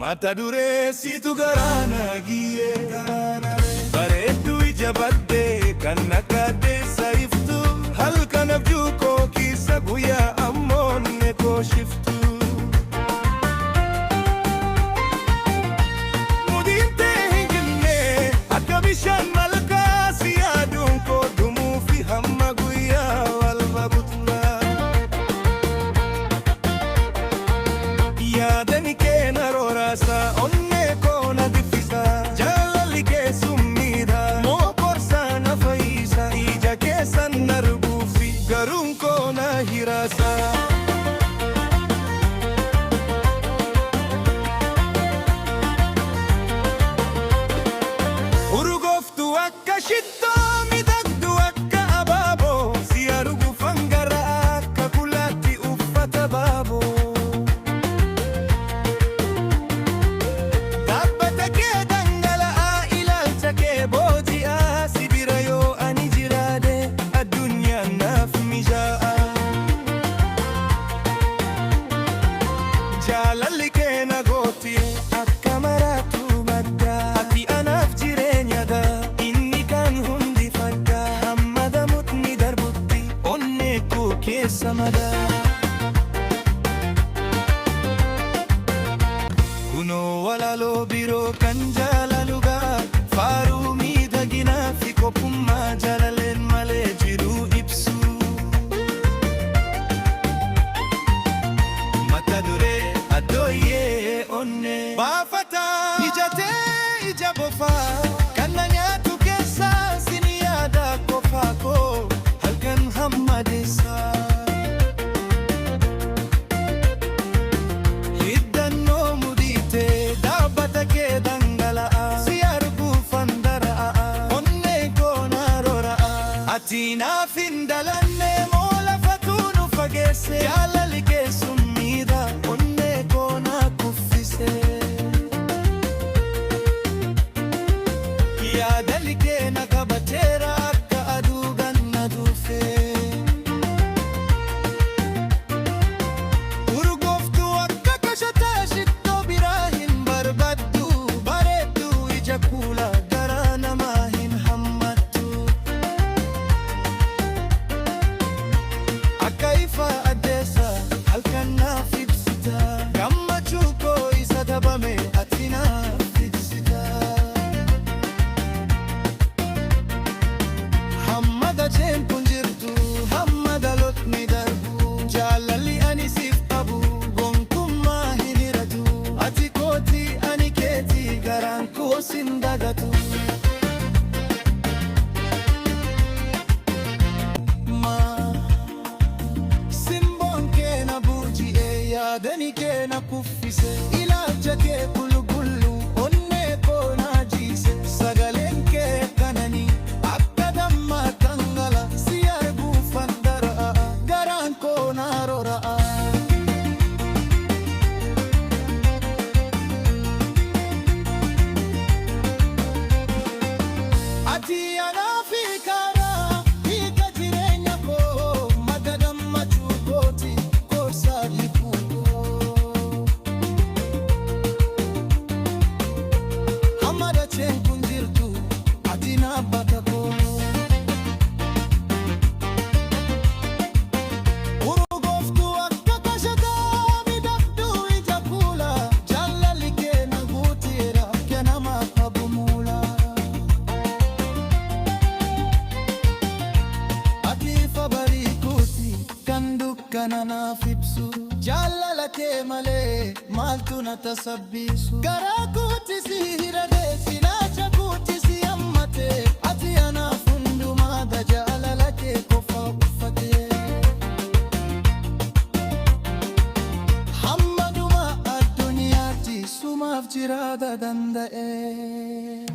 mata dureessitu garaana giyyee bareeddu ija baddee kan akka addeessa iftu halkan abjuu koo keessa guyyaa ammoonne koo shiftu. Mudiintee hin jilne akka bishaan malkaa si yaaduun koo dhumuu fi hamma guyyaa wal babutura. Yaadani kee na roorasa onnee koo na diffisa jaalalli kee summiidha moo qorsaa na fayyisa ija keessan narbuufi garuun koo na hirasa. Urgooftu akka shittoo miidhagdu akka abaaboo si arguu fangara akka kulaatti uffata baaboo. Jaalalli kee na gooti akka maraatu madda ati anaaf jireenyadha inni kan hundi fadda hamma damutni darbutti onnee koo keessa madaa. Kunoo walaloo biroo kan jaalalugaa faaruu miidhaginaa fi kophummaa jaalaleen malee jiru ibsu. Mata duree addooyyee onnee baafata ijatee ija bofaa kan na nyaatu keessaa sini yaada qofaa koo halkan hammadeessaa. Hiddannoo mudiitee dhaabbata kee dhangala'aa si arguufan dara'aa onnee koo na roora'aa. Ati naaf hin dhalanne moo lafatuu nu fageesse jaalalli kee summiidha onnee koo na kuffise. Yaadalli kee na qabateera akka aduu ganna dhufe. Urgooftu akka kashataa shittoo biraa hin barbaddu bareeddu ija kuula garaa namaa hin hammattu. Akka ifa addeessa halkan naaf ibsita gammachuu koo isa dhabame ati naaf ibsita. Hamma dacheen kun jirtu hamma dhalootni darbu jaalalli ani siif qabu gonkumaa hin hiratu ati kooti ani keeti garaan koo sin dagatu. Yaadani kee na kuffise ilaalcha kee qulqullu onnee koo na jiise sagaleen kee kanani akka damma dhangala si arguufan dara'a garaan koo na rora'a. Ati anaaf karaa hiika jireenya koo madda gammachuu kooti korsaa liquu. Kun jirtu ati naabbata koo. Urgooftu akka kashataa miidhagdu ija kuula jaalalli kee na guuteera akka namaa qabu muula. Ati ifa bariikuuti kan dukkana naaf ibsu jaalala kee malee maaltu na tasabbisu. Garaa kuuti si hiradee silaacha kuuti si hammatee ati anaaf hundumaadha jaalala kee qofa uffatee. Hamma dhuma addunyaatti sumaaf jiraata danda'ee.